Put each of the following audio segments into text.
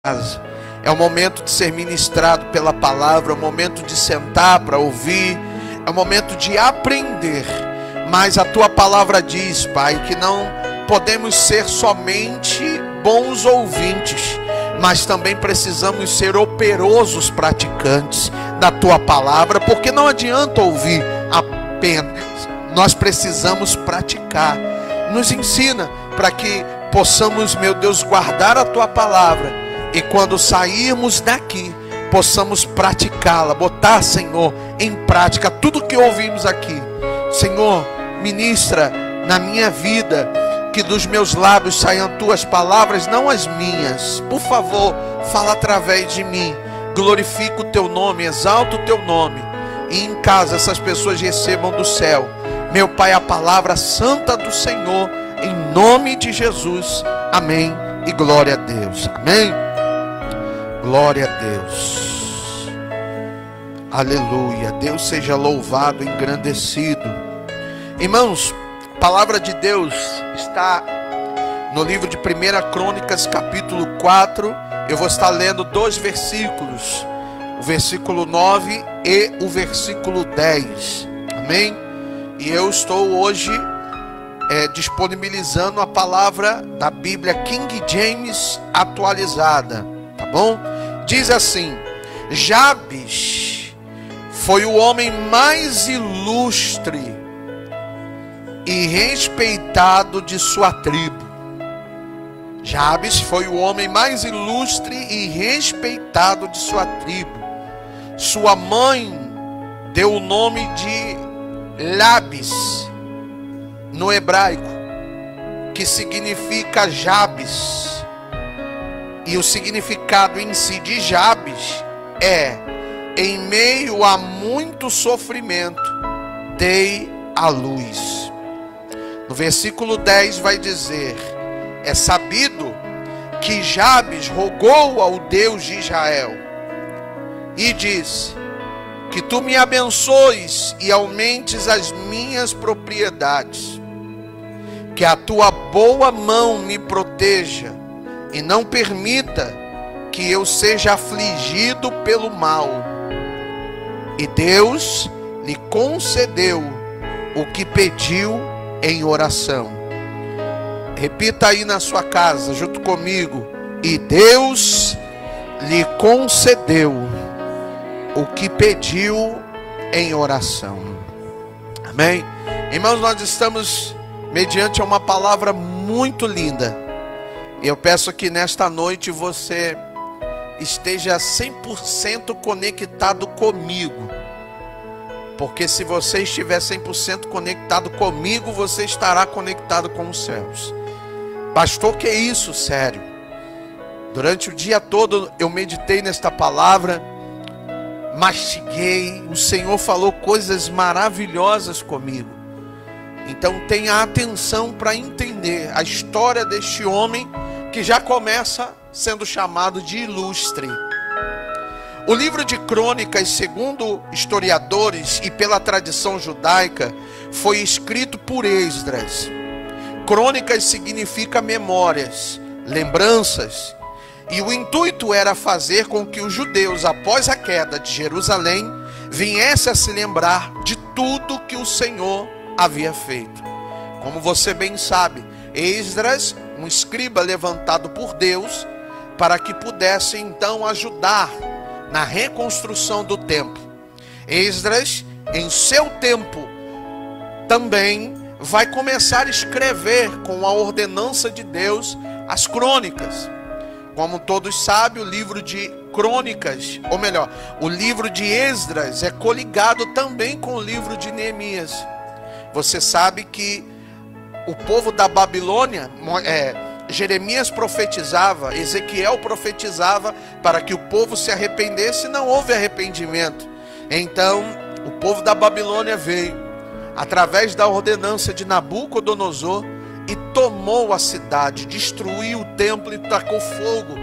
casa. É o momento de ser ministrado pela palavra, é o momento de sentar para ouvir, é o momento de aprender. Mas a tua palavra diz, Pai, que não podemos ser somente bons ouvintes, mas também precisamos ser operosos praticantes da tua palavra, porque não adianta ouvir apenas, nós precisamos praticar. Nos ensina para que possamos, meu Deus, guardar a tua palavra e quando sairmos daqui, possamos praticá-la, botar, Senhor, em prática tudo que ouvimos aqui. Senhor, ministra na minha vida, que dos meus lábios saiam tuas palavras, não as minhas. Por favor, fala através de mim. Glorifica o teu nome, exalta o teu nome. E em casa essas pessoas recebam do céu, meu Pai, a palavra santa do Senhor, em nome de Jesus. Amém e glória a Deus. Amém. Glória a Deus. Aleluia. Deus seja louvado, engrandecido. Irmãos, a palavra de Deus está no livro de 1 Crônicas, capítulo 4. Eu vou estar lendo dois versículos, o versículo 9 e o versículo 10. Amém? E eu estou hoje disponibilizando a palavra da Bíblia King James atualizada. Tá bom? Diz assim: Jabes foi o homem mais ilustre e respeitado de sua tribo. Jabes foi o homem mais ilustre e respeitado de sua tribo. Sua mãe deu o nome de Labes no hebraico, que significa Jabes. E o significado em si de Jabes é: em meio a muito sofrimento, dei à luz. No versículo 10 vai dizer: é sabido que Jabes rogou ao Deus de Israel e disse: que tu me abençoes e aumentes as minhas propriedades, que a tua boa mão me proteja e não permita que eu seja afligido pelo mal. E Deus lhe concedeu o que pediu em oração. Repita aí na sua casa junto comigo: e Deus lhe concedeu o que pediu em oração. Amém? Irmãos, nós estamos mediante uma palavra muito linda. E eu peço que nesta noite você esteja 100% conectado comigo. Porque se você estiver 100% conectado comigo, você estará conectado com os céus. Pastor, que é isso? Sério. Durante o dia todo eu meditei nesta palavra, mastiguei, o Senhor falou coisas maravilhosas comigo. Então tenha atenção para entender a história deste homem que já começa sendo chamado de ilustre. O livro de Crônicas, segundo historiadores e pela tradição judaica, foi escrito por Esdras. Crônicas significa memórias, lembranças, e o intuito era fazer com que os judeus, após a queda de Jerusalém, viessem a se lembrar de tudo que o Senhor havia feito. Como você bem sabe, Esdras, um escriba levantado por Deus, para que pudesse então ajudar na reconstrução do templo. Esdras, em seu tempo, também vai começar a escrever com a ordenança de Deus as crônicas. Como todos sabem, o livro de Crônicas, ou melhor, o livro de Esdras é coligado também com o livro de Neemias. Você sabe que o povo da Babilônia, Jeremias profetizava, Ezequiel profetizava para que o povo se arrependesse, e não houve arrependimento. Então o povo da Babilônia veio através da ordenança de Nabucodonosor e tomou a cidade, destruiu o templo e tacou fogo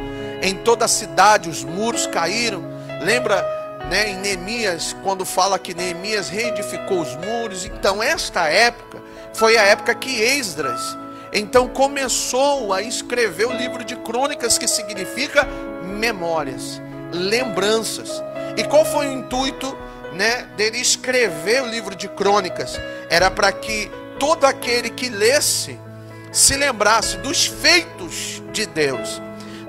em toda a cidade. Os muros caíram. Lembra, em Neemias, quando fala que Neemias reedificou os muros? Então esta época foi a época que Esdras então começou a escrever o livro de Crônicas, que significa memórias, lembranças. E qual foi o intuito, né, dele escrever o livro de Crônicas? Era para que todo aquele que lesse se lembrasse dos feitos de Deus,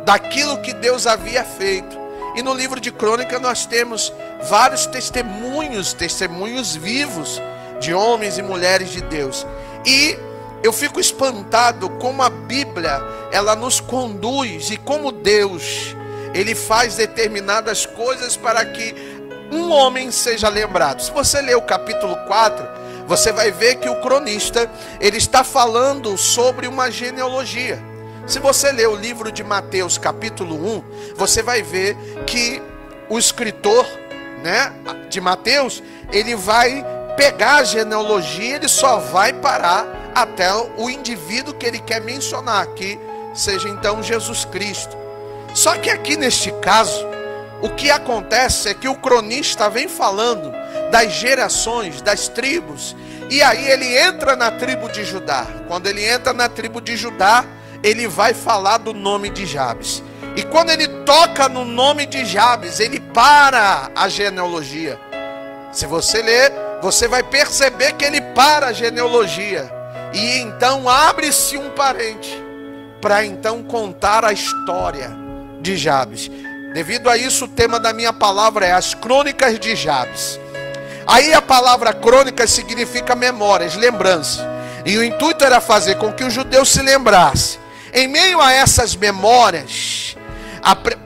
daquilo que Deus havia feito. E no livro de Crônicas nós temos vários testemunhos vivos de homens e mulheres de Deus. E eu fico espantado como a Bíblia, ela nos conduz, e como Deus, ele faz determinadas coisas para que um homem seja lembrado. Se você ler o capítulo 4, você vai ver que o cronista, ele está falando sobre uma genealogia. Se você ler o livro de Mateus capítulo 1, você vai ver que o escritor, né, de Mateus, ele vai pegar a genealogia, ele só vai parar até o indivíduo que ele quer mencionar, que seja então Jesus Cristo. Só que aqui neste caso, o que acontece é que o cronista vem falando das gerações, das tribos, e aí ele entra na tribo de Judá. Quando ele entra na tribo de Judá, ele vai falar do nome de Jabes. E quando ele toca no nome de Jabes, ele para a genealogia. Se você ler, você vai perceber que ele para a genealogia. E então abre-se um parente para então contar a história de Jabes. Devido a isso, o tema da minha palavra é as crônicas de Jabes. Aí a palavra crônicas significa memórias, lembranças. E o intuito era fazer com que os judeus se lembrassem. Em meio a essas memórias,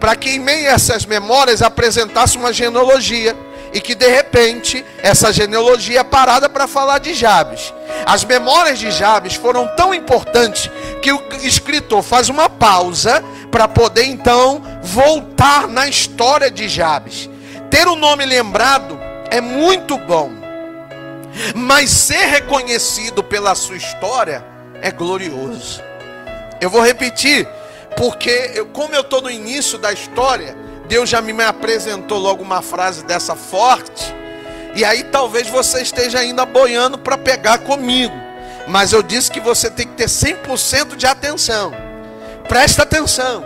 para que em meio a essas memórias apresentasse uma genealogia, e que de repente essa genealogia é parada para falar de Jabes. As memórias de Jabes foram tão importantes que o escritor faz uma pausa para poder então voltar na história de Jabes. Ter o nome lembrado é muito bom, mas ser reconhecido pela sua história é glorioso. Eu vou repetir, porque como eu estou no início da história, Deus já me apresentou logo uma frase dessa forte, e aí talvez você esteja ainda boiando para pegar comigo, mas eu disse que você tem que ter 100% de atenção. Presta atenção.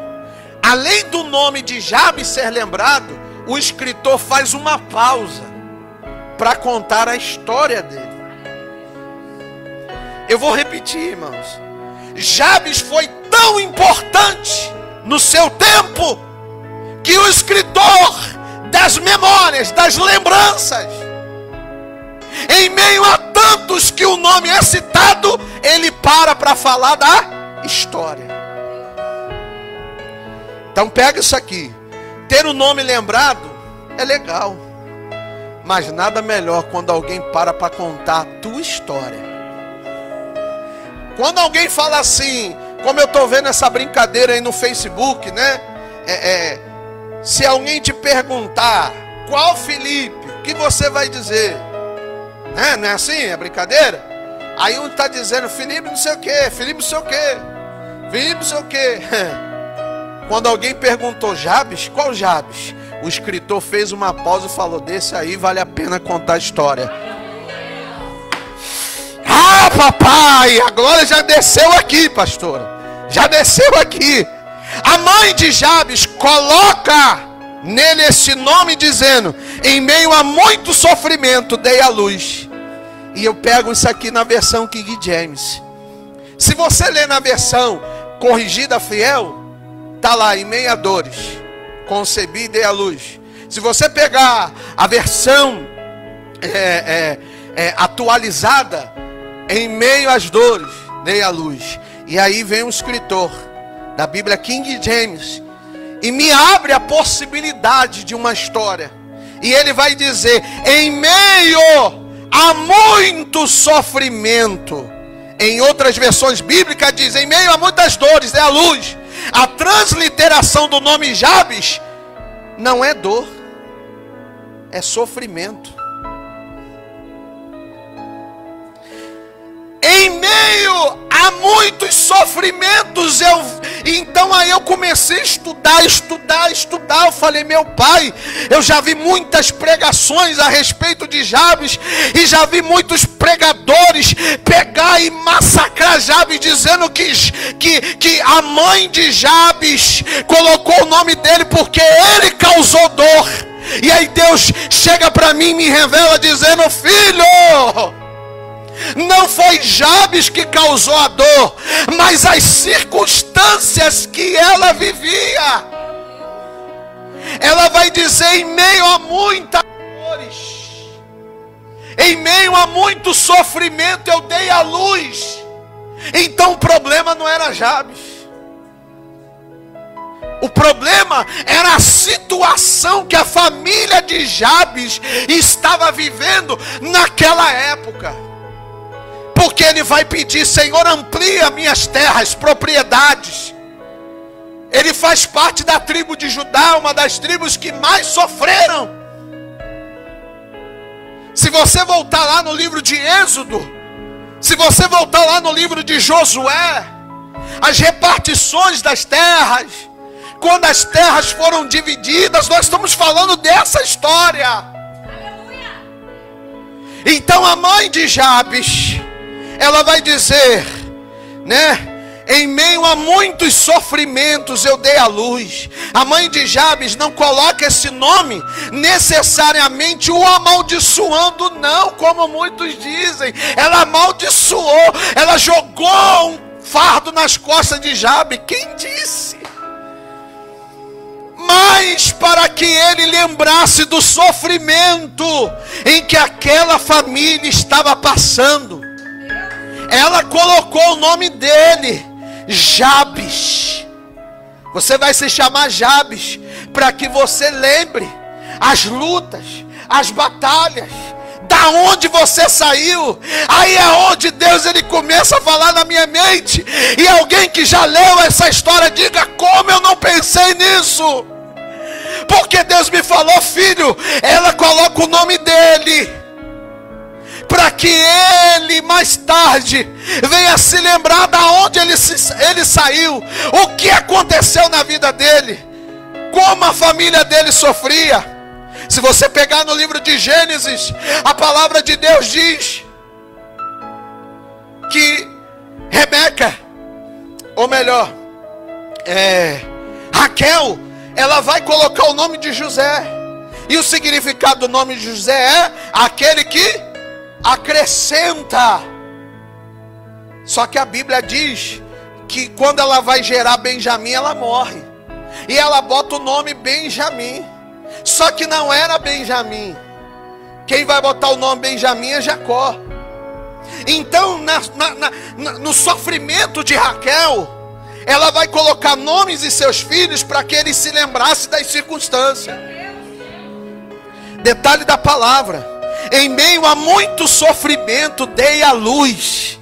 Além do nome de Jabes ser lembrado, o escritor faz uma pausa para contar a história dele. Eu vou repetir, irmãos. Jabes foi tão importante no seu tempo, que o escritor das memórias, das lembranças, em meio a tantos que o nome é citado, ele para falar da história. Então pega isso aqui. Ter o nome lembrado é legal, mas nada melhor quando alguém para contar a tua história. Quando alguém fala assim, como eu estou vendo essa brincadeira aí no Facebook, né? Se alguém te perguntar qual Felipe, o que você vai dizer? Né? Não é assim? É brincadeira? Aí um está dizendo Felipe não sei o que, Felipe não sei o que, Felipe não sei o que. Quando alguém perguntou Jabes, qual Jabes? O escritor fez uma pausa e falou, desse aí vale a pena contar a história. Ah, papai, a glória já desceu aqui, pastora. Já desceu aqui. A mãe de Jabes coloca nele esse nome dizendo, em meio a muito sofrimento dei a luz. E eu pego isso aqui na versão King James. Se você ler na versão corrigida fiel, está lá, em meio a dores concebi e dei a luz. Se você pegar a versão atualizada, em meio às dores dei a luz. E aí vem um escritor da Bíblia King James e me abre a possibilidade de uma história. E ele vai dizer, em meio a muito sofrimento. Em outras versões bíblicas diz, em meio a muitas dores dei a luz. A transliteração do nome Jabes não é dor, é sofrimento. Em meio a muitos sofrimentos, então aí eu comecei a estudar. Eu falei, meu pai, eu já vi muitas pregações a respeito de Jabes, e já vi muitos pregadores pegar e massacrar Jabes, dizendo que a mãe de Jabes colocou o nome dele porque ele causou dor. E aí Deus chega para mim e me revela dizendo, filho, não foi Jabes que causou a dor, mas as circunstâncias que ela vivia. Ela vai dizer, em meio a muitas dores, em meio a muito sofrimento, eu dei a luz. Então o problema não era Jabes. O problema era a situação que a família de Jabes estava vivendo naquela época. Porque ele vai pedir, Senhor, amplia minhas terras, propriedades. Ele faz parte da tribo de Judá, uma das tribos que mais sofreram. Se você voltar lá no livro de Êxodo, se você voltar lá no livro de Josué, as repartições das terras, quando as terras foram divididas, nós estamos falando dessa história. Aleluia. Então a mãe de Jabes, ela vai dizer, né? Em meio a muitos sofrimentos eu dei a luz. A mãe de Jabes não coloca esse nome necessariamente o amaldiçoando, não, como muitos dizem. Ela amaldiçoou, ela jogou um fardo nas costas de Jabes. Quem disse? Mas para que ele lembrasse do sofrimento em que aquela família estava passando, ela colocou o nome dele, Jabes. Você vai se chamar Jabes, para que você lembre as lutas, as batalhas, da onde você saiu. Aí é onde Deus ele começa a falar na minha mente. E alguém que já leu essa história, diga, como eu não pensei nisso? Porque Deus me falou, filho, ela coloca o nome dele, para que ele mais tarde venha se lembrar da onde ele saiu, o que aconteceu na vida dele, como a família dele sofria. Se você pegar no livro de Gênesis, a palavra de Deus diz que Rebeca, ou melhor, Raquel, ela vai colocar o nome de José. E o significado do nome de José é aquele que acrescenta. Só que a Bíblia diz que quando ela vai gerar Benjamim, ela morre. E ela bota o nome Benjamim. Só que não era Benjamim. Quem vai botar o nome Benjamim é Jacó. Então no sofrimento de Raquel, ela vai colocar nomes em seus filhos para que eles se lembrassem das circunstâncias. Detalhe da palavra: em meio a muito sofrimento dei a luz.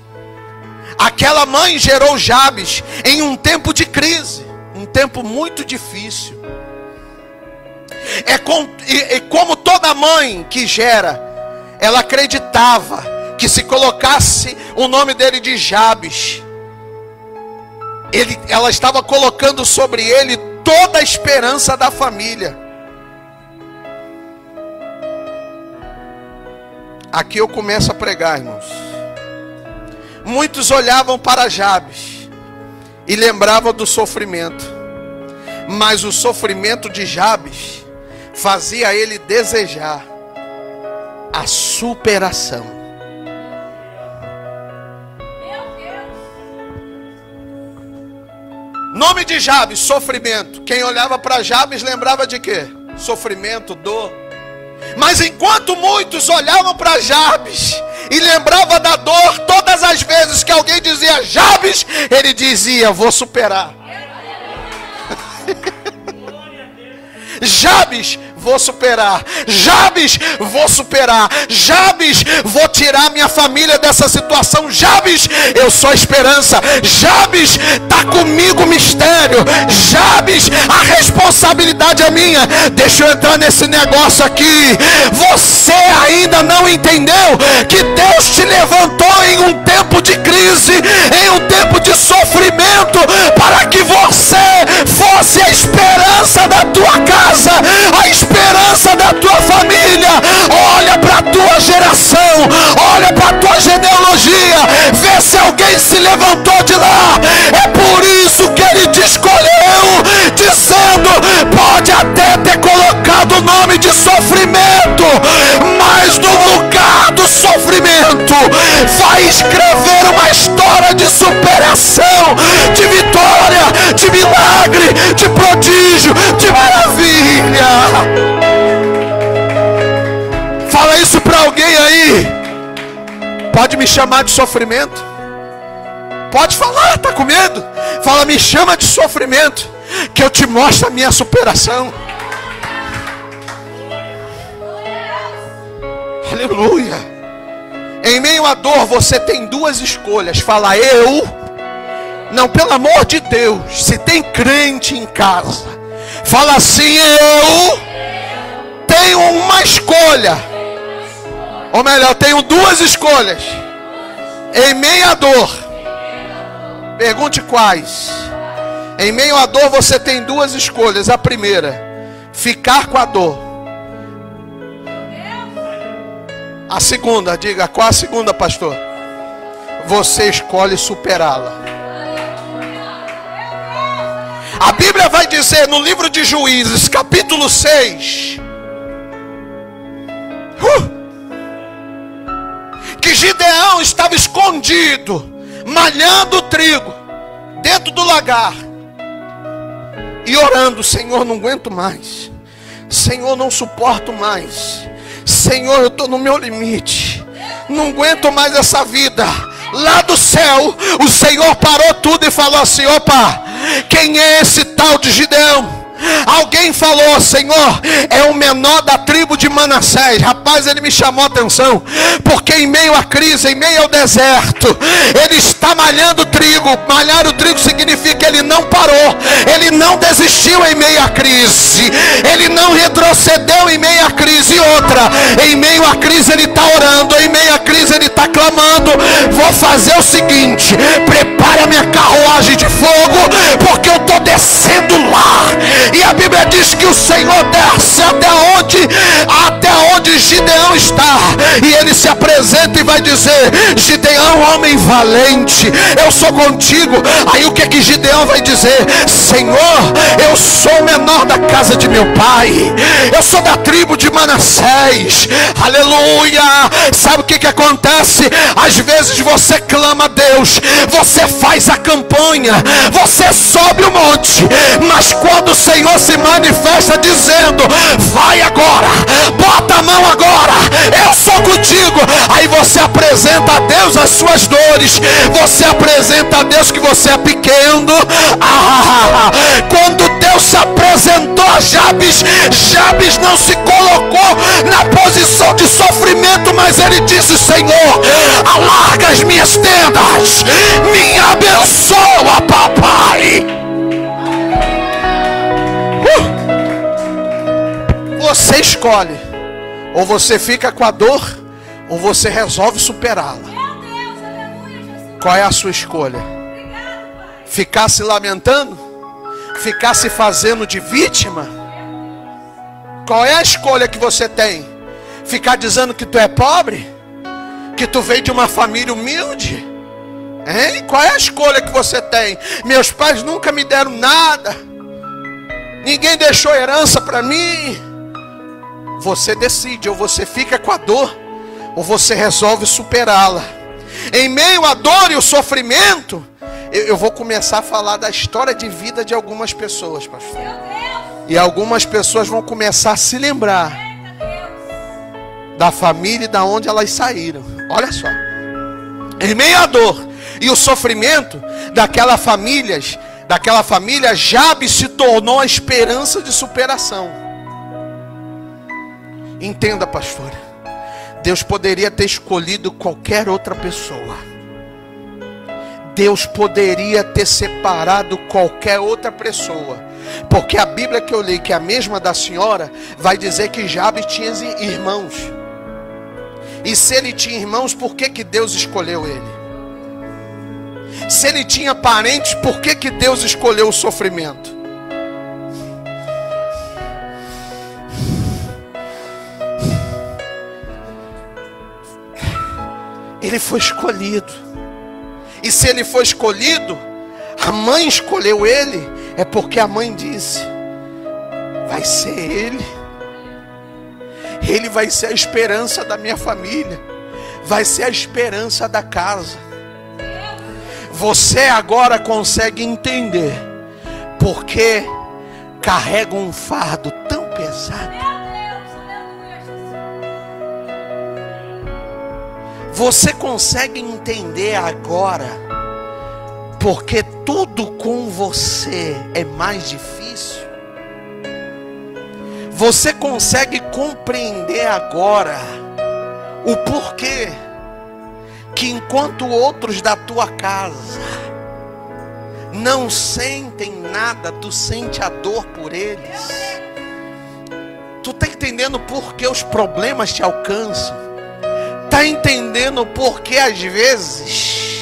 Aquela mãe gerou Jabes em um tempo de crise, um tempo muito difícil. Como toda mãe que gera, ela acreditava que se colocasse o nome dele de Jabes, ela estava colocando sobre ele toda a esperança da família. Aqui eu começo a pregar, irmãos. Muitos olhavam para Jabes e lembravam do sofrimento, mas o sofrimento de Jabes fazia ele desejar a superação. Nome de Jabes, sofrimento. Quem olhava para Jabes lembrava de quê? Sofrimento, dor. Mas enquanto muitos olhavam para Jabes e lembravam da dor, todas as vezes que alguém dizia Jabes, ele dizia, vou superar. Jabes vou superar. Jabes, vou superar. Jabes, vou tirar minha família dessa situação. Jabes, eu sou a esperança. Jabes, está comigo o mistério. Jabes, a responsabilidade é minha. Deixa eu entrar nesse negócio aqui. Você ainda não entendeu que Deus te levantou em um tempo de crise, em um tempo de sofrimento, para que você fosse a esperança da tua casa, a esperança da tua família. Olha para a tua geração, olha para a tua genealogia, vê se alguém se levantou de lá. É por isso que ele te escolheu, dizendo: pode até ter colocado o nome de sofrimento, mas no lugar do sofrimento vai escrever uma história de superação, de vitória, de milagre, de prodígio, de maravilha. Fala isso para alguém aí. Pode me chamar de sofrimento? Pode falar, tá com medo? Fala, me chama de sofrimento, que eu te mostro a minha superação. Aleluia. Em meio à dor você tem duas escolhas. Fala, eu. Não, pelo amor de Deus. Se tem crente em casa, fala assim: eu tenho uma escolha. Ou melhor, tenho duas escolhas. Em meio à dor. Pergunte quais. Em meio à dor você tem duas escolhas. A primeira, ficar com a dor. A segunda, diga, qual a segunda, pastor? Você escolhe superá-la. A Bíblia vai dizer no livro de Juízes, capítulo 6, que Gideão estava escondido, malhando o trigo, dentro do lagar, e orando: Senhor, não aguento mais. Senhor, não suporto mais. Senhor, eu estou no meu limite. Não aguento mais essa vida. Lá do céu, o Senhor parou tudo e falou assim: opa, quem é esse tal de Gideão? Alguém falou: Senhor, é o menor da tribo de Manassés. Rapaz, ele me chamou a atenção, porque em meio à crise, em meio ao deserto, ele está malhando trigo. Malhar o trigo significa que ele não parou, ele não desistiu em meio à crise, ele não retrocedeu em meio à crise. E outra, em meio à crise ele está orando, em meio à crise ele está clamando: vou fazer o seguinte, prepare a minha carruagem de fogo, porque eu estou descendo lá. E a Bíblia diz que o Senhor desce até onde Gideão está, e ele se apresenta e vai dizer: Gideão, homem valente, eu sou contigo. Aí o que Gideão vai dizer? Senhor, eu sou o menor da casa de meu pai, eu sou da tribo de Manassés. Aleluia. Sabe o que acontece? Às vezes você clama a Deus, você faz a campanha, você sobe o monte, mas quando o Senhor se manifesta dizendo: vai agora, bota a mão agora, eu sou contigo. Aí você apresenta a Deus as suas dores, você apresenta a Deus que você é pequeno. Quando Deus se apresentou a Jabes, Jabes não se colocou na posição de sofrimento, mas ele disse: Senhor, alarga as minhas tendas, me abençoa, papai. Você escolhe, ou você fica com a dor, ou você resolve superá-la. Qual é a sua escolha? Ficar se lamentando? Ficar se fazendo de vítima? Qual é a escolha que você tem? Ficar dizendo que tu é pobre? Que tu veio de uma família humilde? Hein? Qual é a escolha que você tem? Meus pais nunca me deram nada, ninguém deixou herança para mim. Você decide, ou você fica com a dor, ou você resolve superá-la. Em meio à dor e o sofrimento, eu vou começar a falar da história de vida de algumas pessoas, pastor. E algumas pessoas vão começar a se lembrar da família e da onde elas saíram. Olha só. Em meio à dor e o sofrimento daquela família, Jabes se tornou a esperança de superação. Entenda, pastora. Deus poderia ter escolhido qualquer outra pessoa. Deus poderia ter separado qualquer outra pessoa. Porque a Bíblia que eu li, que é a mesma da senhora, vai dizer que Jabes tinha irmãos. E se ele tinha irmãos, por que Deus escolheu ele? Se ele tinha parentes, por que Deus escolheu o sofrimento? Ele foi escolhido. E se ele foi escolhido, a mãe escolheu ele, é porque a mãe disse: vai ser ele. Ele vai ser a esperança da minha família. Vai ser a esperança da casa. Você agora consegue entender porque carrega um fardo tão pesado. Você consegue entender agora porque tudo com você é mais difícil? Você consegue compreender agora o porquê que enquanto outros da tua casa não sentem nada, tu sente a dor por eles? Tu está entendendo por que os problemas te alcançam? Está entendendo por que às vezes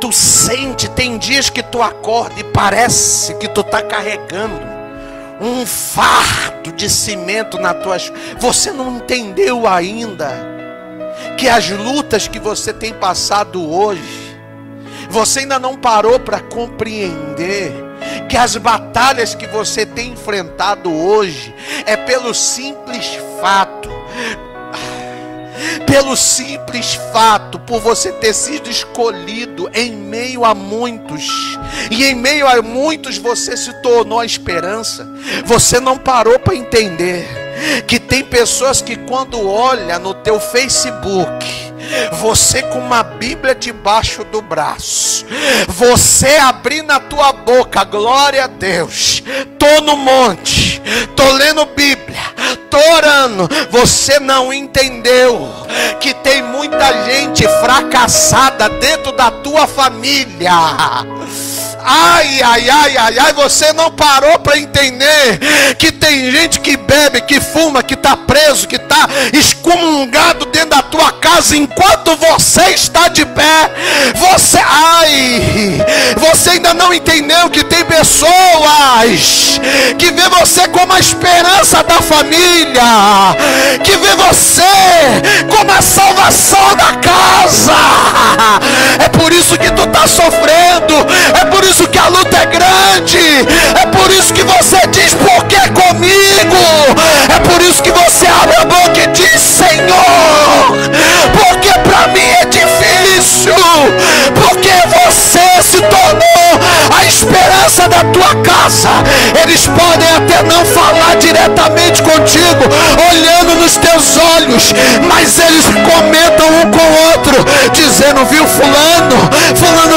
tu sente, tem dias que tu acorda e parece que tu está carregando um fardo de cimento nas tuas... Você não entendeu ainda que as lutas que você tem passado hoje, você ainda não parou para compreender que as batalhas que você tem enfrentado hoje é pelo simples fato, por você ter sido escolhido em meio a muitos, e em meio a muitos você se tornou a esperança. Você não parou para entender que tem pessoas que quando olha no teu Facebook, você com uma Bíblia debaixo do braço, você abrindo a tua boca, glória a Deus, tô no monte, tô lendo Bíblia, tô orando, você não entendeu que tem muita gente fracassada dentro da tua família. Ai, você não parou para entender que tem gente que bebe, que fuma, que está preso, que está excomungado dentro da tua casa enquanto você está de pé. Você ainda não entendeu que tem pessoas que vê você como a esperança da família, que vê você como a salvação da casa. É por isso que tu está sofrendo, é por isso que a luta é grande, é por isso que você diz: por que comigo? É por isso que você abre a boca e diz: Senhor, porque para mim é difícil, porque você se tornou a esperança da tua casa. Eles podem até não falar diretamente contigo, olhando nos teus olhos, mas eles comentam um com o outro, dizendo: viu fulano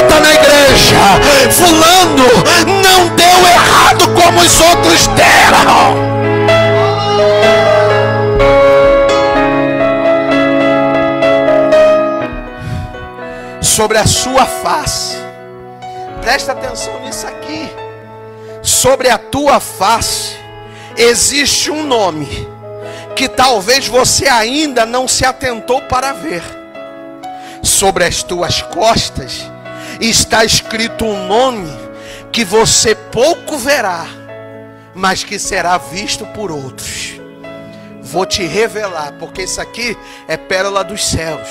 está na igreja, fulano não deu errado como os outros deram. Sobre a sua face, presta atenção nisso aqui. Sobre a tua face existe um nome que talvez você ainda não se atentou para ver. Sobre as tuas costas está escrito um nome que você pouco verá, mas que será visto por outros. Vou te revelar, porque isso aqui é pérola dos céus.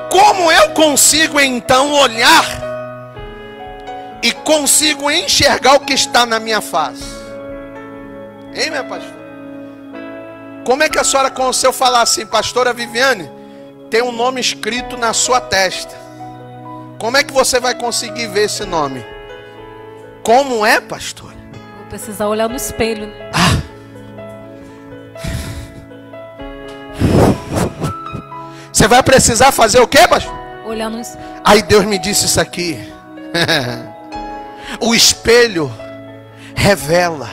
Como eu consigo então olhar e consigo enxergar o que está na minha face? Hein, minha pastora? Como é que a senhora, se eu falar assim: pastora Viviane, tem um nome escrito na sua testa, como é que você vai conseguir ver esse nome? Como é, pastora? Vou precisar olhar no espelho. Você vai precisar fazer o quê, pastor? Olhar no espelho. Aí Deus me disse isso aqui. O espelho revela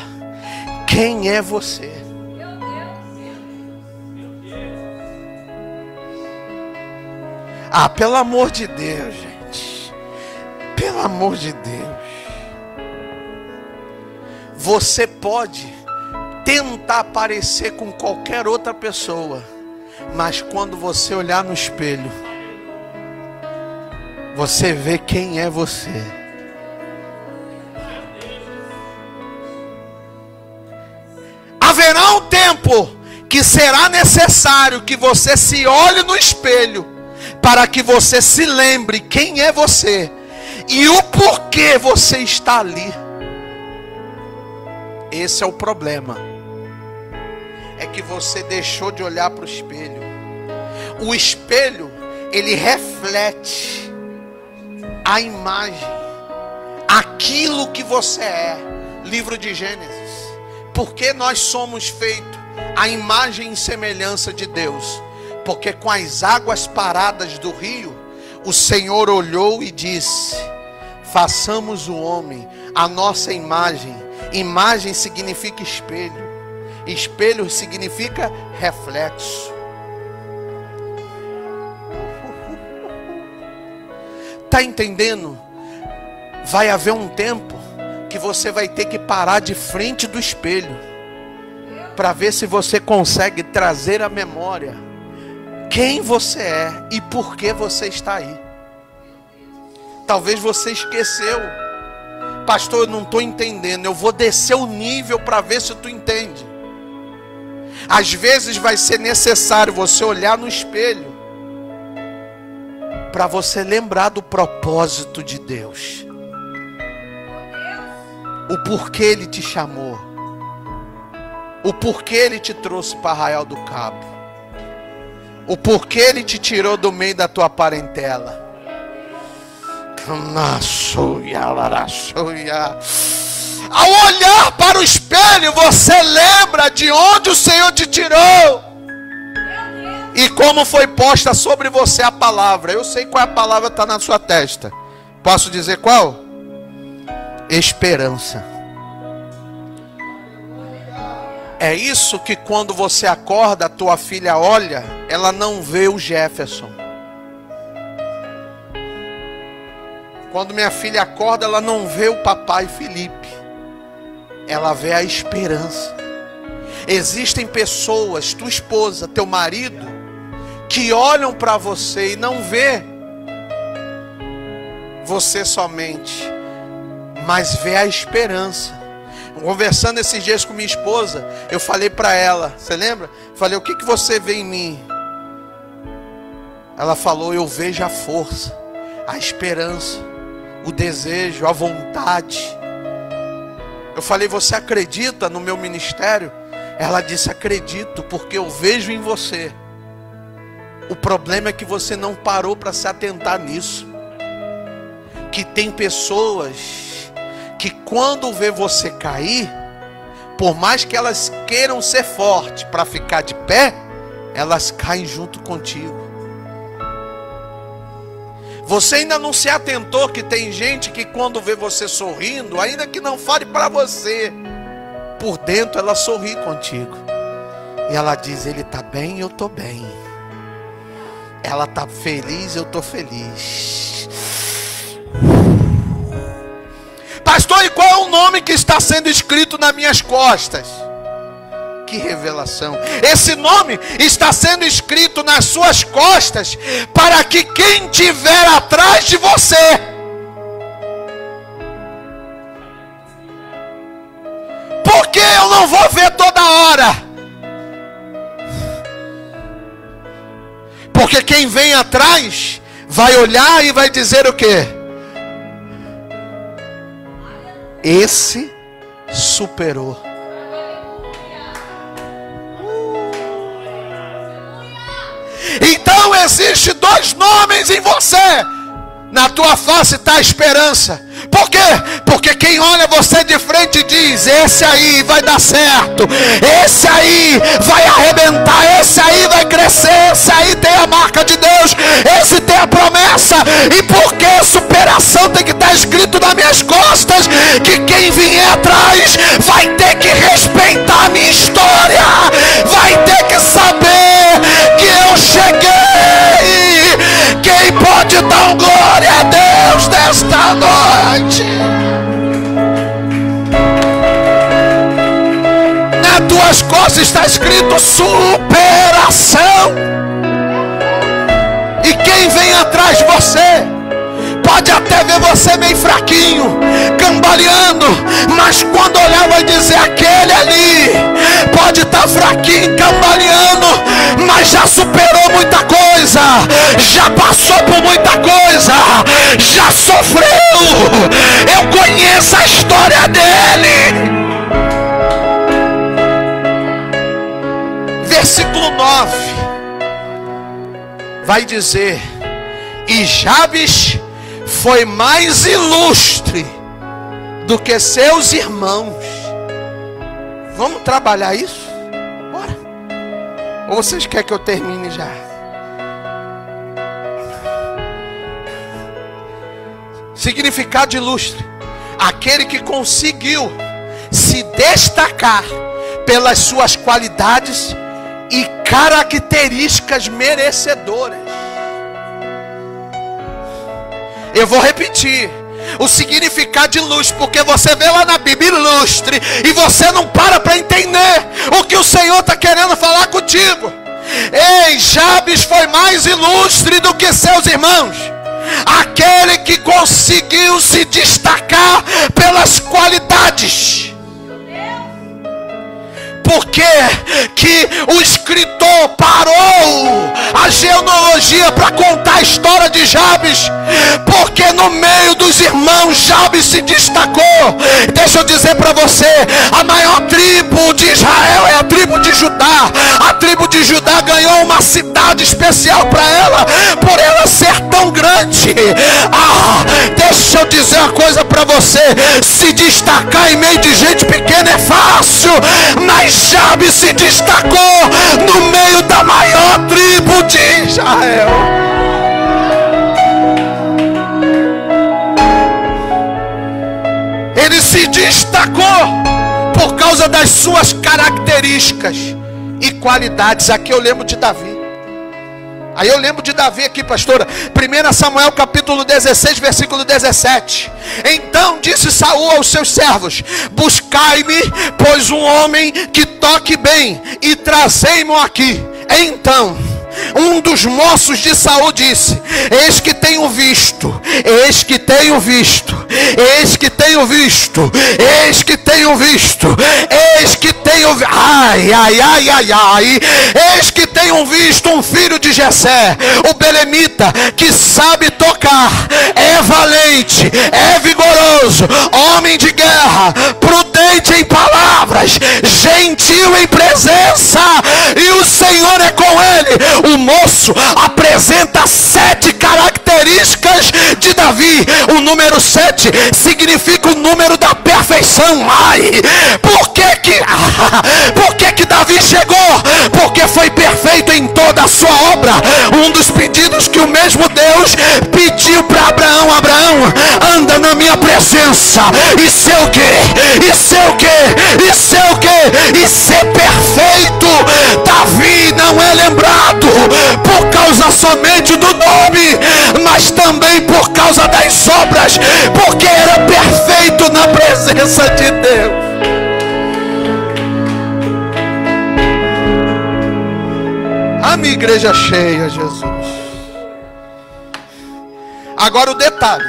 quem é você. Ah, pelo amor de Deus, gente. Pelo amor de Deus. Você pode tentar parecer com qualquer outra pessoa, mas quando você olhar no espelho, você vê quem é você. Haverá um tempo que será necessário que você se olhe no espelho, para que você se lembre quem é você e o porquê você está ali. Esse é o problema. É que você deixou de olhar para o espelho. O espelho, ele reflete a imagem, aquilo que você é. Livro de Gênesis. Porque nós somos feitos à imagem e semelhança de Deus. Porque com as águas paradas do rio, o Senhor olhou e disse: façamos o homem a nossa imagem. Imagem significa espelho. Espelho significa reflexo. Está entendendo? Vai haver um tempo que você vai ter que parar de frente do espelho para ver se você consegue trazer à memória quem você é e por que você está aí. Talvez você esqueceu. Pastor, eu não estou entendendo. Eu vou descer o nível para ver se tu entende. Às vezes vai ser necessário você olhar no espelho para você lembrar do propósito de Deus. O porquê Ele te chamou. O porquê Ele te trouxe para Arraial do Cabo. O porquê Ele te tirou do meio da tua parentela. Ao olhar para o espelho, você lembra de onde o Senhor te tirou e como foi posta sobre você a palavra. Eu sei qual é a palavra, está na sua testa. Posso dizer qual? Esperança. É isso que quando você acorda, a tua filha olha, ela não vê o Jefferson. Quando minha filha acorda, ela não vê o papai Felipe. Ela vê a esperança. Existem pessoas, tua esposa, teu marido, que olham para você e não vê você somente, mas vê a esperança. Conversando esses dias com minha esposa, eu falei para ela, você lembra? Falei, o que você vê em mim? Ela falou, eu vejo a força, a esperança, o desejo, a vontade. Eu falei, você acredita no meu ministério? Ela disse, acredito, porque eu vejo em você. O problema é que você não parou para se atentar nisso. Que tem pessoas que quando vê você cair, por mais que elas queiram ser fortes para ficar de pé, elas caem junto contigo. Você ainda não se atentou que tem gente que quando vê você sorrindo, ainda que não fale para você, por dentro ela sorri contigo. E ela diz, ele está bem, eu estou bem. Ela está feliz, eu estou feliz. Pastor, e qual é o nome que está sendo escrito nas minhas costas? Que revelação. Esse nome está sendo escrito nas suas costas para que quem estiver atrás de você porque eu não vou ver toda hora, porque quem vem atrás vai olhar e vai dizer o quê? Esse superou. Então existe dois nomes em você. Na tua face está a esperança. Por quê? Porque quem olha você de frente diz, esse aí vai dar certo, esse aí vai arrebentar, esse aí vai crescer, esse aí tem a marca de Deus, esse tem a promessa. E porque superação tem que estar escrito nas minhas costas, que quem vier atrás vai ter que respeitar a minha história, vai ter que saber que eu cheguei. Quem nesta noite. Nas tuas costas está escrito superação. E quem vem atrás de você pode até ver você meio fraquinho, cambaleando, mas quando olhar vai dizer: aquele ali pode estar fraquinho, cambaleando, mas já superou muita coisa, já passou por muita coisa, já sofreu. Eu conheço a história dele. Versículo 9 vai dizer: e Jabes foi mais ilustre do que seus irmãos. Vamos trabalhar isso? Bora. Ou vocês querem que eu termine já? Significado de ilustre: aquele que conseguiu se destacar pelas suas qualidades e características merecedoras. Eu vou repetir o significado de ilustre, porque você vê lá na Bíblia ilustre e você não para entender o que o Senhor está querendo falar contigo. Ei, Jabes foi mais ilustre do que seus irmãos, aquele que conseguiu se destacar pelas qualidades. Por que o escritor parou a genealogia para contar a história de Jabes? Porque no meio dos irmãos Jabes se destacou. Deixa eu dizer para você, a maior tribo de Israel é a tribo de Judá. A tribo de Judá ganhou uma cidade especial para ela, por ela ser tão grande. Deixa eu dizer uma coisa para você: se destacar em meio de gente pequena é fácil, mas Jabes se destacou no meio da maior tribo de Israel. Ele se destacou por causa das suas características e qualidades. Aqui eu lembro de Davi. Aí eu lembro de Davi aqui, pastora. 1 Samuel capítulo 16, versículo 17. Então disse Saul aos seus servos: buscai-me, pois um homem que toque bem, e trazei-mo aqui. Então um dos moços de Saul disse: eis que tenho visto, eis que tenho visto, eis que tenho visto, eis que tenho visto, eis que tenho visto, eis que tenho visto um filho de Jessé, o belemita, que sabe tocar, é valente, é vigoroso, homem de guerra, prudente em palavras, gentil em presença, e o Senhor é com ele. O moço apresenta 7 características de Davi. O número 7 significa o número da perfeição. Por que Davi chegou? Porque foi perfeito em toda a sua obra. Um dos pedidos que o mesmo Deus pediu para Abraão: Abraão, anda na minha presença e ser o quê? E ser o quê? E ser o quê? E ser perfeito. Davi não é lembrado por causa somente do nome, mas também por causa das obras, porque era perfeito na presença de Deus. A minha igreja cheia, Jesus. Agora o detalhe: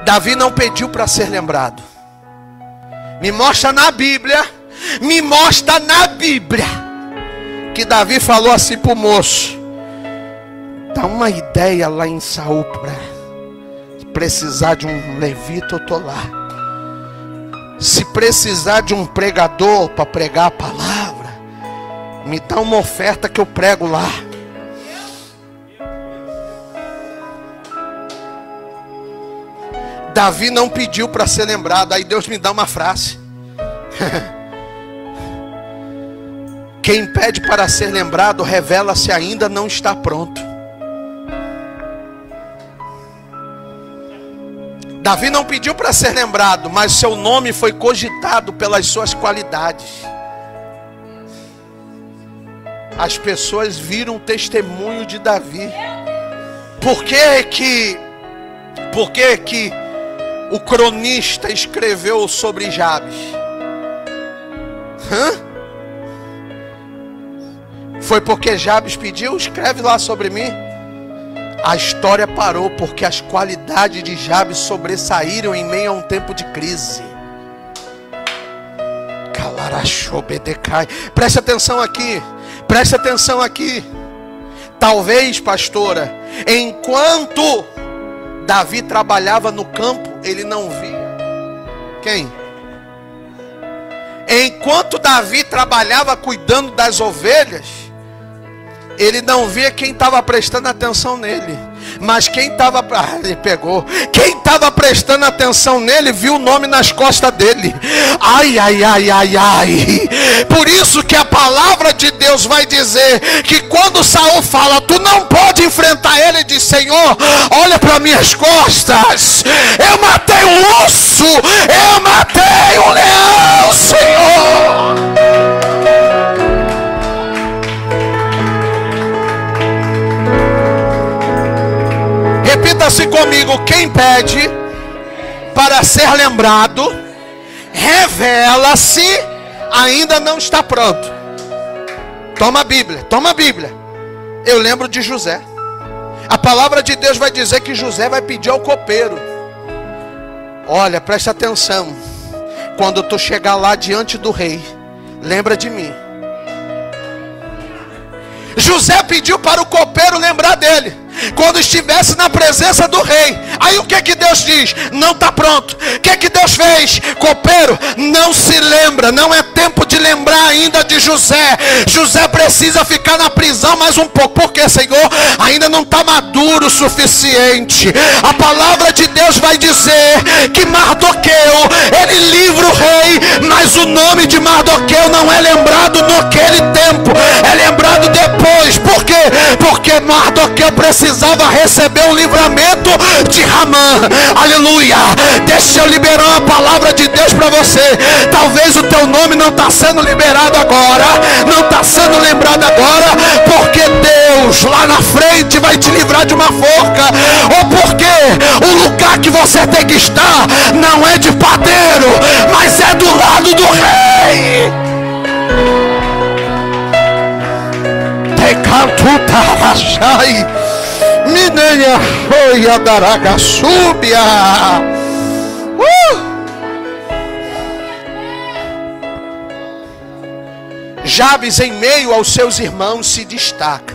Davi não pediu para ser lembrado. Me mostra na Bíblia que Davi falou assim para o moço: dá uma ideia lá em Saul, para precisar de um levita, eu estou lá. Se precisar de um pregador para pregar a palavra, me dá uma oferta que eu prego lá. Davi não pediu para ser lembrado. Aí Deus me dá uma frase: quem pede para ser lembrado revela-se ainda não está pronto. Davi não pediu para ser lembrado, mas seu nome foi cogitado pelas suas qualidades. As pessoas viram o testemunho de Davi. Por que Por que que o cronista escreveu sobre Jabes? Foi porque Jabes pediu? Escreve lá sobre mim. A história parou porque as qualidades de Jabes sobressaíram em meio a um tempo de crise. Preste atenção aqui. Preste atenção aqui. Talvez, pastora, enquanto Davi trabalhava no campo, ele não via quem? Enquanto Davi trabalhava cuidando das ovelhas, ele não via quem estava prestando atenção nele. Mas quem estava... ele pegou. Quem estava prestando atenção nele viu o nome nas costas dele. Ai, ai, ai, ai, ai. Por isso que a palavra de Deus vai dizer que quando Saul fala, tu não pode enfrentar ele, diz, Senhor, olha para minhas costas. Eu matei um urso. Eu matei um leão, Senhor. Repita-se comigo: quem pede para ser lembrado, revela-se, ainda não está pronto. Toma a Bíblia, toma a Bíblia. Eu lembro de José. A palavra de Deus vai dizer que José vai pedir ao copeiro: olha, presta atenção, quando tu chegar lá diante do rei, lembra de mim. José pediu para o copeiro lembrar dele quando estivesse na presença do rei. Aí o que que Deus diz? Não está pronto. O que que Deus fez? Copeiro, não se lembra. Não é tempo de lembrar ainda de José. José precisa ficar na prisão mais um pouco. Porque, Senhor, ainda não está maduro o suficiente. A palavra de Deus vai dizer que Mardoqueu, ele livra o rei, mas o nome de Mardoqueu não é lembrado naquele tempo, é lembrado depois. Por quê? Porque Mardoqueu precisava receber um livramento de Ramã. Aleluia. Deixa eu liberar uma palavra de Deus para você. Talvez o teu nome não está sendo liberado agora, não está sendo lembrado agora, porque Deus lá na frente vai te livrar de uma forca, ou porque o lugar que você tem que estar não é de padeiro, mas é do lado do rei. Mineia foi a daraga súbia. Jabes, em meio aos seus irmãos, se destaca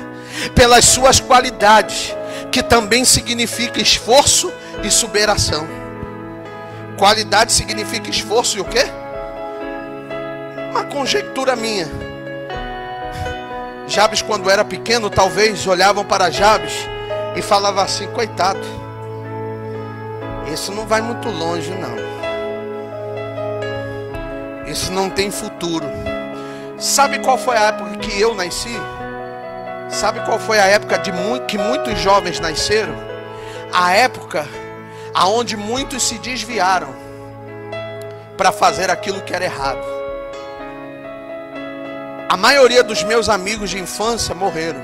pelas suas qualidades, que também significa esforço e superação. Qualidade significa esforço e o quê? Uma conjectura minha. Jabes, quando era pequeno, talvez olhavam para Jabes e falavam assim: coitado, esse não vai muito longe não, esse não tem futuro. Sabe qual foi a época que eu nasci? Sabe qual foi a época que muitos jovens nasceram? A época aonde muitos se desviaram para fazer aquilo que era errado. A maioria dos meus amigos de infância morreram.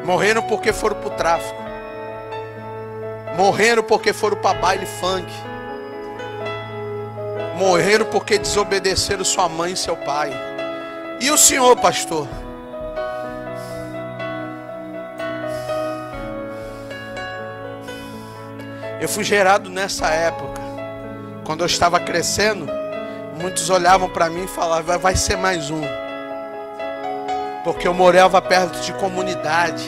Morreram porque foram para o tráfico. Morreram porque foram para baile funk. Morreram porque desobedeceram sua mãe e seu pai. E o senhor, pastor? Eu fui gerado nessa época. Quando eu estava crescendo, muitos olhavam para mim e falavam: vai ser mais um. Porque eu morava perto de comunidade.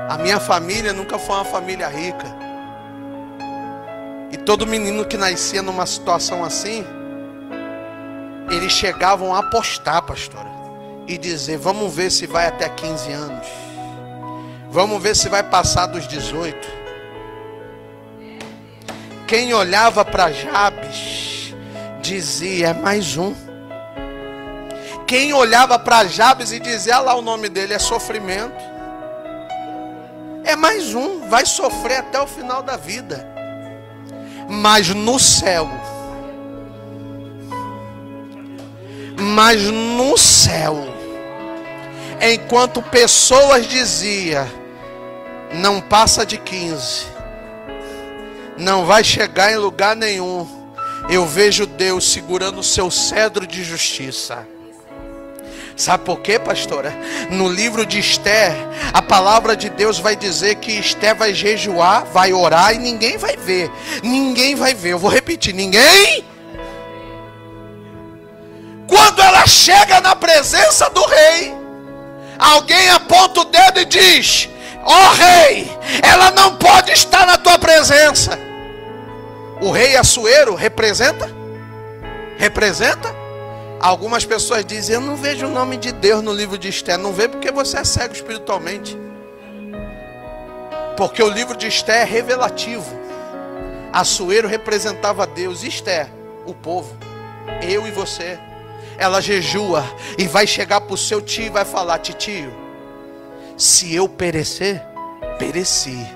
A minha família nunca foi uma família rica. E todo menino que nascia numa situação assim, eles chegavam a apostar, pastora, e dizer: vamos ver se vai até 15 anos. Vamos ver se vai passar dos 18. Quem olhava para Jabes dizia: é mais um. Quem olhava para Jabes e dizia: olha lá o nome dele, é sofrimento. É mais um, vai sofrer até o final da vida. Mas no céu, enquanto pessoas diziam: não passa de 15. Não vai chegar em lugar nenhum. Eu vejo Deus segurando o seu cedro de justiça. Sabe por quê, pastora? No livro de Esther, a palavra de Deus vai dizer que Esther vai jejuar, vai orar e ninguém vai ver. Ninguém vai ver. Eu vou repetir, ninguém. Quando ela chega na presença do rei, alguém aponta o dedo e diz: ó rei, ela não pode estar na tua presença. O rei Assuero representa? Representa? Algumas pessoas dizem: eu não vejo o nome de Deus no livro de Esther. Não vê porque você é cego espiritualmente. Porque o livro de Esther é revelativo. Assuero representava Deus. Esther, o povo, eu e você. Ela jejua e vai chegar para o seu tio e vai falar: titio, se eu perecer, pereci,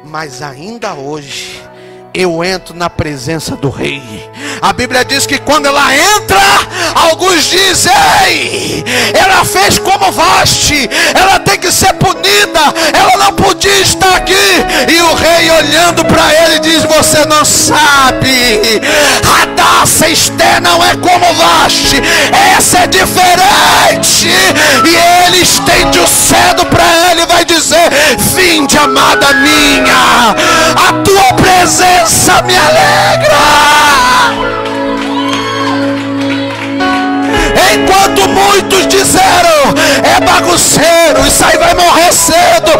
mas ainda hoje eu entro na presença do rei. A Bíblia diz que quando ela entra, alguns dizem: ei, ela fez como Vaste, ela tem que ser punida, ela não podia estar aqui. E o rei, olhando para ele, diz: você não sabe, Hadassah, Esther não é como Vaste, essa é diferente. E ele estende o cedro para ela e vai dizer: vinde, amada minha, a tua presença me alegra. Enquanto muitos disseram: é bagunceiro, isso aí vai morrer cedo,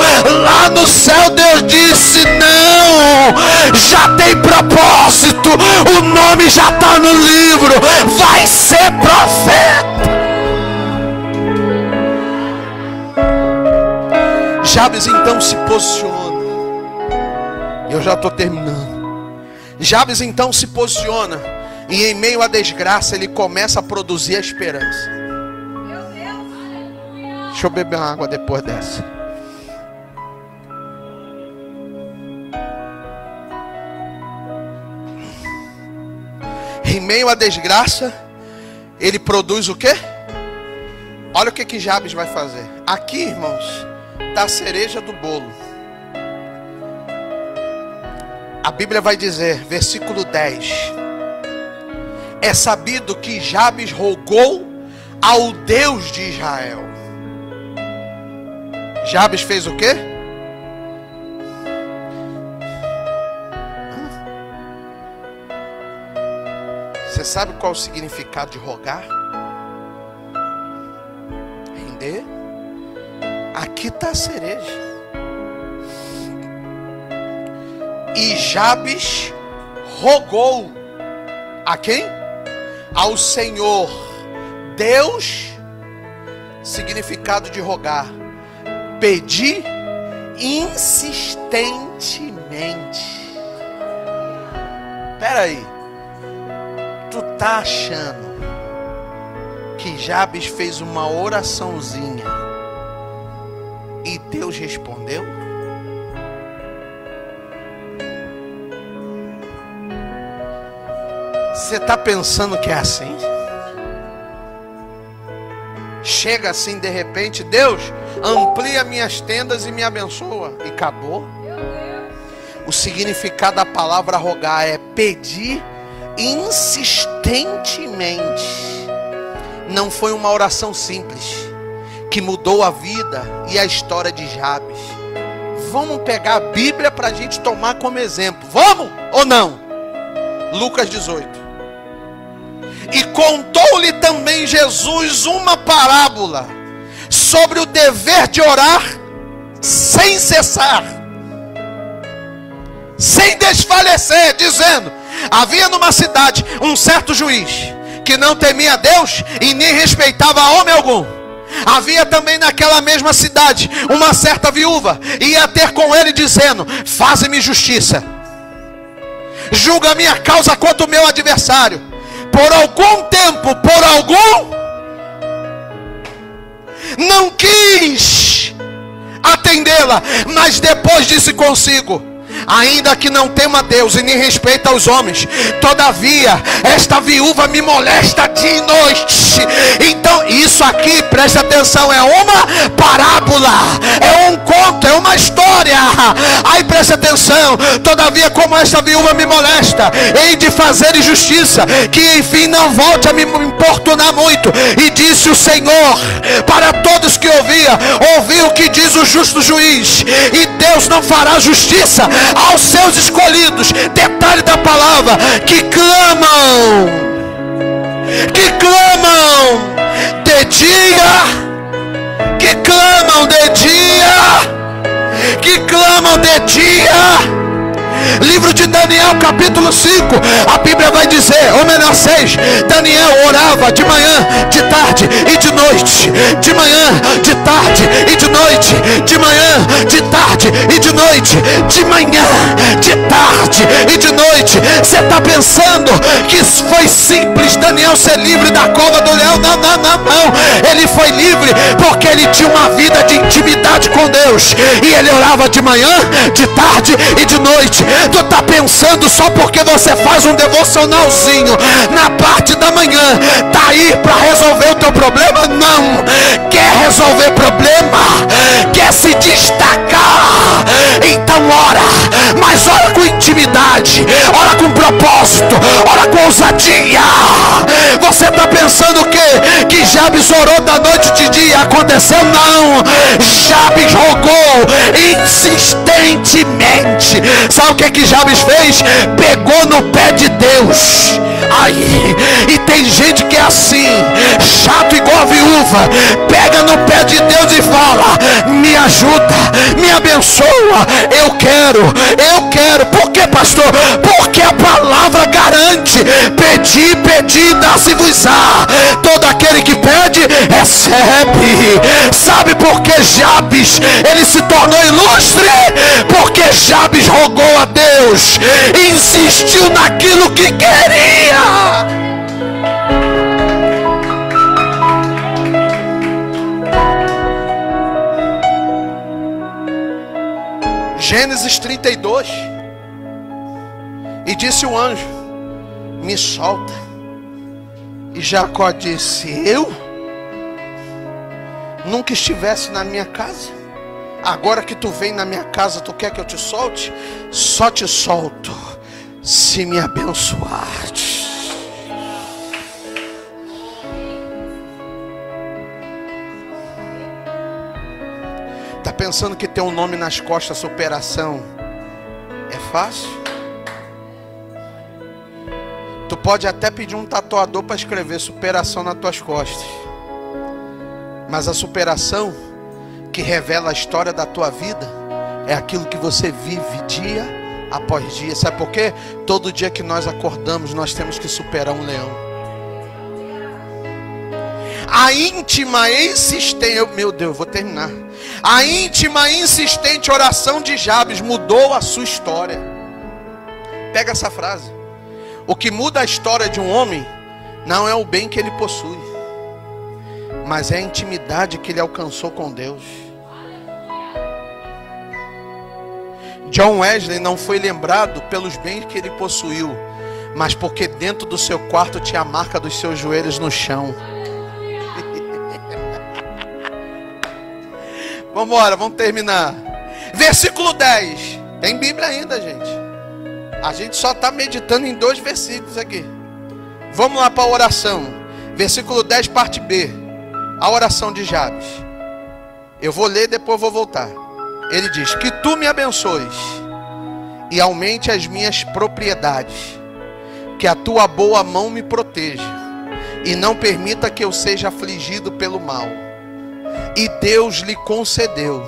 lá no céu Deus disse: não, já tem propósito, o nome já está no livro, vai ser profeta. Jabes então se posiciona. Eu já estou terminando. Jabes então se posiciona, e em meio à desgraça ele começa a produzir a esperança. Deixa eu beber uma água depois dessa. Em meio à desgraça, ele produz o quê? Olha o que Jabes vai fazer. Aqui, irmãos, está a cereja do bolo. A Bíblia vai dizer, versículo 10: é sabido que Jabes rogou ao Deus de Israel. Jabes fez o quê? Você sabe qual é o significado de rogar? Render. Aqui está a cereja. E Jabes rogou a quem? Ao Senhor Deus. Significado de rogar: pedir insistentemente. Espera aí, tu tá achando que Jabes fez uma oraçãozinha e Deus respondeu? Você está pensando que é assim? Chega assim de repente: Deus, amplia minhas tendas e me abençoa, e acabou. O significado da palavra rogar é pedir insistentemente. Não foi uma oração simples que mudou a vida e a história de Jabes. Vamos pegar a Bíblia para a gente tomar como exemplo. Vamos ou não? Lucas 18. E contou-lhe também Jesus uma parábola sobre o dever de orar sem cessar, sem desfalecer, dizendo: havia numa cidade um certo juiz que não temia Deus e nem respeitava homem algum. Havia também naquela mesma cidade uma certa viúva, e ia ter com ele dizendo: faze-me justiça, julga a minha causa contra o meu adversário. Por algum tempo, não quis atendê-la, mas depois disse consigo: ainda que não tema Deus e nem respeita os homens, todavia esta viúva me molesta dia e noite. Então isso aqui, preste atenção, é uma parábola, é um conto, é uma história. Aí preste atenção. Todavia, como esta viúva me molesta, hei de fazer justiça, que enfim não volte a me importunar muito. E disse o Senhor para todos que ouvi o que diz o justo juiz, e Deus não fará justiça aos seus escolhidos. Detalhe da palavra: que clamam de dia, que clamam de dia. Livro de Daniel, capítulo 5, a Bíblia vai dizer, ou melhor 6, Daniel orava de manhã, de tarde e de noite. De manhã, de tarde e de noite. De manhã, de tarde e de noite. De manhã, de tarde e de noite. Você está pensando que foi simples Daniel ser livre da cova do leão? Não. Ele foi livre porque ele tinha uma vida de intimidade com Deus. E ele orava de manhã, de tarde e de noite. Tu está pensando só porque você faz um devocionalzinho na parte da manhã, tá aí para resolver o teu problema? Não. Quer resolver problema? Quer se destacar? Então ora, mas ora com intimidade, ora com propósito, ora com ousadia. Você está pensando o quê? Que Jabes orou da noite de dia? Aconteceu? Não. Jabes rogou insistentemente. Sabe o que Jabes fez? Pegou no pé de Deus. Aí, e tem gente que é assim, chato igual a viúva, pega no pé de Deus e fala: me ajuda, me abençoa, eu quero. Por que, pastor? Porque a palavra garante: pedi, dá-se-vos-á. Todo aquele que pede, recebe. Sabe por que Jabes, ele se tornou ilustre? Porque Jabes rogou a Deus, insistiu naquilo que queria. Gênesis 32. E disse o anjo: me solta. E Jacó disse: eu nunca estivesse na minha casa. Agora que tu vem na minha casa, tu quer que eu te solte? Só te solto se me abençoares. Tá pensando que ter um nome nas costas, superação, é fácil? Tu pode até pedir um tatuador para escrever superação nas tuas costas, mas a superação que revela a história da tua vida é aquilo que você vive dia após dia. Sabe por quê? Todo dia que nós acordamos, nós temos que superar um leão. A íntima insistente, meu Deus, vou terminar. A íntima insistente oração de Jabes mudou a sua história. Pega essa frase: o que muda a história de um homem não é o bem que ele possui, mas é a intimidade que ele alcançou com Deus. John Wesley não foi lembrado pelos bens que ele possuiu, mas porque dentro do seu quarto tinha a marca dos seus joelhos no chão. Vamos embora, vamos terminar. Versículo 10. Tem Bíblia ainda, gente. A gente só está meditando em 2 versículos aqui. Vamos lá para a oração. Versículo 10, parte B. A oração de Jabes. Eu vou ler, depois vou voltar. Ele diz: que tu me abençoes e aumente as minhas propriedades, que a tua boa mão me proteja e não permita que eu seja afligido pelo mal. E Deus lhe concedeu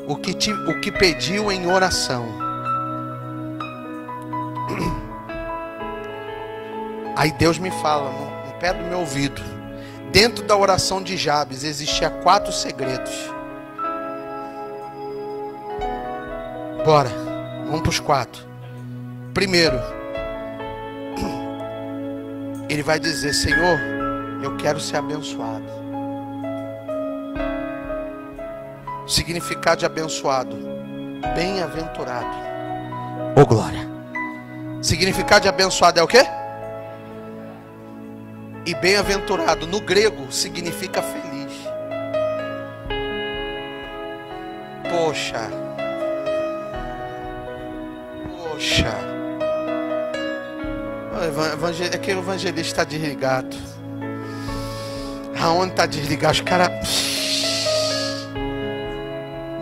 o que pediu em oração. Aí Deus me fala no pé do meu ouvido: dentro da oração de Jabes existia 4 segredos. Bora, vamos para os 4. Primeiro, ele vai dizer: Senhor, eu quero ser abençoado. Significado de abençoado: bem-aventurado. Ô glória. Significado de abençoado é o quê? E bem-aventurado no grego significa feliz. Poxa. É que o evangelista está desligado. Aonde está desligado? Os caras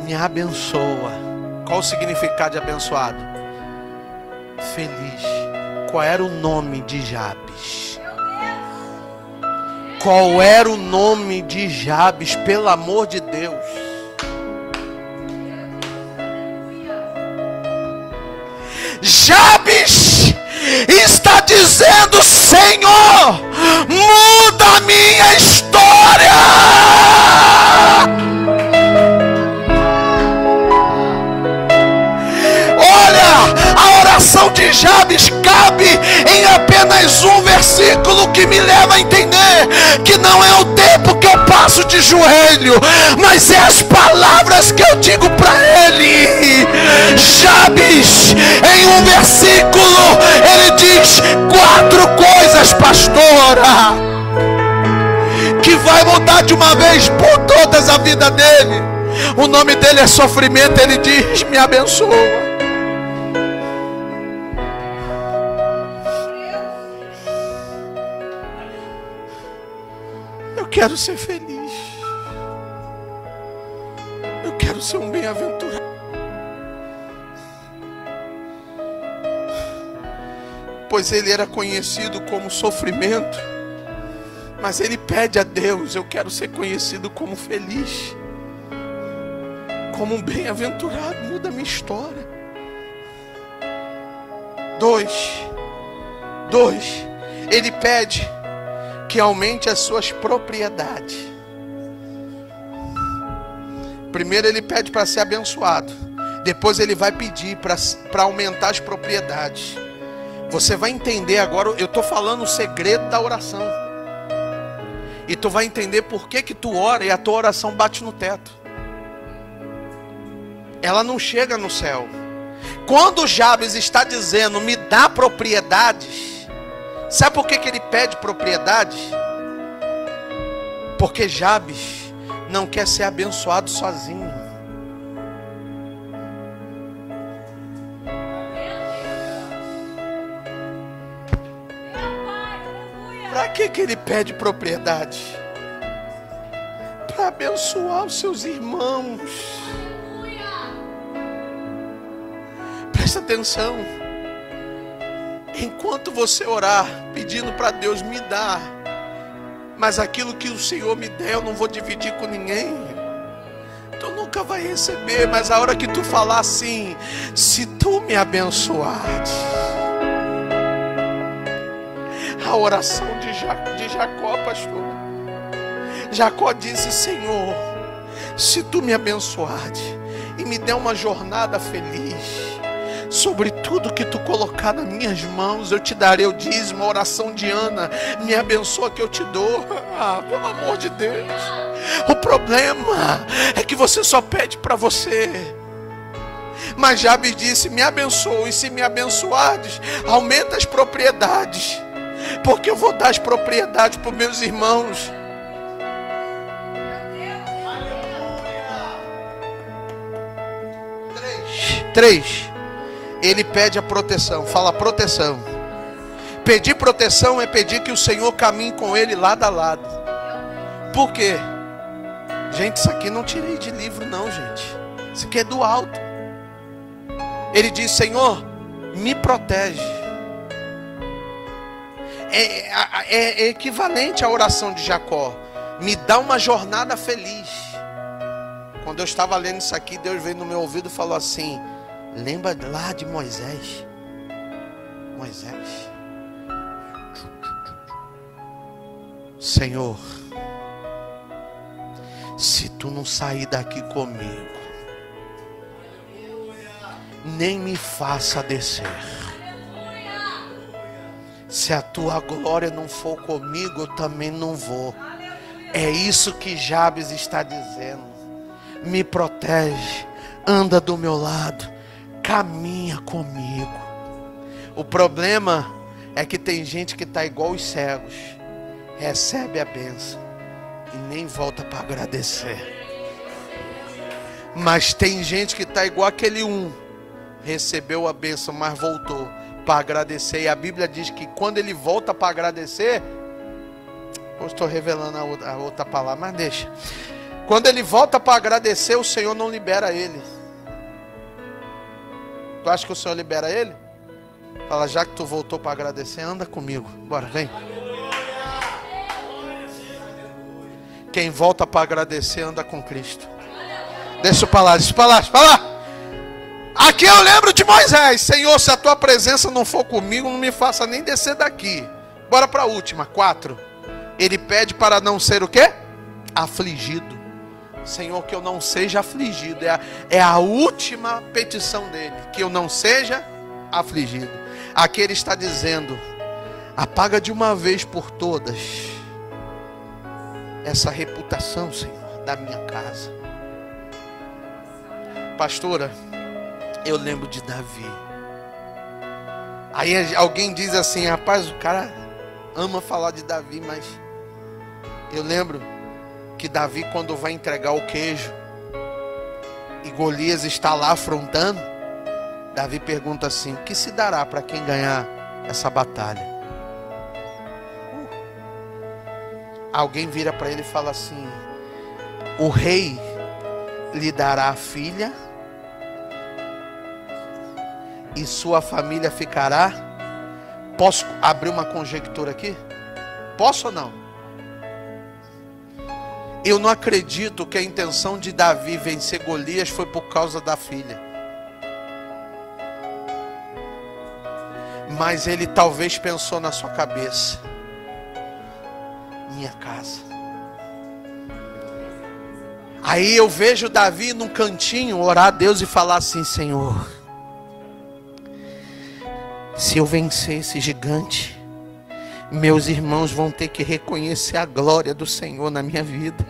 me abençoa. Qual o significado de abençoado? Feliz. Qual era o nome de Jabes? Qual era o nome de Jabes, pelo amor de Deus? Jabes está dizendo: Senhor, muda a minha história. Olha, a oração de Jabes cabe em apenas um versículo, que me leva a entender que não é o tempo que eu passo de joelho, mas é as palavras que eu digo para ele. Jabes, em um versículo, ele diz 4 coisas, pastora, que vai mudar de uma vez por todas a vida dele. O nome dele é sofrimento. Ele diz: me abençoa. Eu quero ser feliz. Eu quero ser um bem-aventurado. Pois ele era conhecido como sofrimento, mas ele pede a Deus: eu quero ser conhecido como feliz, como um bem-aventurado. Muda a minha história. 2, ele pede que aumente as suas propriedades. Primeiro ele pede para ser abençoado, depois ele vai pedir para aumentar as propriedades. Você vai entender agora. Eu estou falando o segredo da oração, e tu vai entender por que tu ora e a tua oração bate no teto. Ela não chega no céu. Quando Jabes está dizendo: me dá propriedades, sabe por que ele pede propriedades? Porque Jabes não quer ser abençoado sozinho. Para que ele pede propriedade? Para abençoar os seus irmãos. Presta atenção. Enquanto você orar pedindo para Deus: me dá, mas aquilo que o Senhor me der eu não vou dividir com ninguém, tu nunca vai receber. Mas a hora que tu falar assim: se tu me abençoares. A oração de Jacó, pastor. Jacó disse: Senhor, se tu me abençoares e me der uma jornada feliz, sobre tudo que tu colocar nas minhas mãos, eu te darei o dízimo. A oração de Ana: me abençoa que eu te dou. Pelo amor de Deus. O problema é que você só pede para você. Mas Jabes disse: me abençoa, e se me abençoares, aumenta as propriedades, porque eu vou dar as propriedades para os meus irmãos. Três, ele pede a proteção. Fala: proteção. Pedir proteção é pedir que o Senhor caminhe com ele lado a lado. Por quê? Gente, isso aqui não tirei de livro não, gente. Isso aqui é do alto. Ele diz: Senhor, me protege. É equivalente à oração de Jacó: me dá uma jornada feliz. Quando eu estava lendo isso aqui, Deus veio no meu ouvido e falou assim: lembra lá de Moisés? Senhor, se tu não sair daqui comigo, nem me faça descer. Se a tua glória não for comigo, eu também não vou. É isso que Jabes está dizendo. Me protege, anda do meu lado, caminha comigo. O problema é que tem gente que está igual os cegos. Recebe a bênção e nem volta para agradecer. Mas tem gente que está igual aquele recebeu a bênção, mas voltou para agradecer. E a Bíblia diz que quando ele volta para agradecer, eu estou revelando a outra palavra, mas deixa. Quando ele volta para agradecer, o Senhor não libera ele. Tu acha que o Senhor libera ele? Fala, já que tu voltou para agradecer, anda comigo. Bora, vem. Quem volta para agradecer, anda com Cristo. Deixa eu falar, Aqui eu lembro de Moisés. Senhor, se a tua presença não for comigo, não me faça nem descer daqui. Bora para a última, 4. Ele pede para não ser o quê? Afligido. Senhor, que eu não seja afligido. É a última petição dele. Que eu não seja afligido. Aqui ele está dizendo: apaga de uma vez por todas essa reputação, Senhor, da minha casa. Pastora, eu lembro de Davi. Aí alguém diz assim: rapaz, o cara ama falar de Davi, mas eu lembro que Davi, quando vai entregar o queijo e Golias está lá afrontando, Davi pergunta assim: o que se dará para quem ganhar essa batalha? Alguém vira para ele e fala assim: o rei lhe dará a filha e sua família ficará. Posso abrir uma conjectura aqui? Posso ou não? Eu não acredito que a intenção de Davi vencer Golias foi por causa da filha. Mas ele talvez pensou na sua cabeça: minha casa. Aí eu vejo Davi num cantinho orar a Deus e falar assim: Senhor, se eu vencer esse gigante, meus irmãos vão ter que reconhecer a glória do Senhor na minha vida,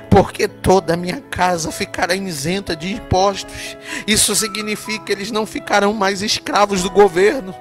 porque toda a minha casa ficará isenta de impostos. Isso significa que eles não ficarão mais escravos do governo.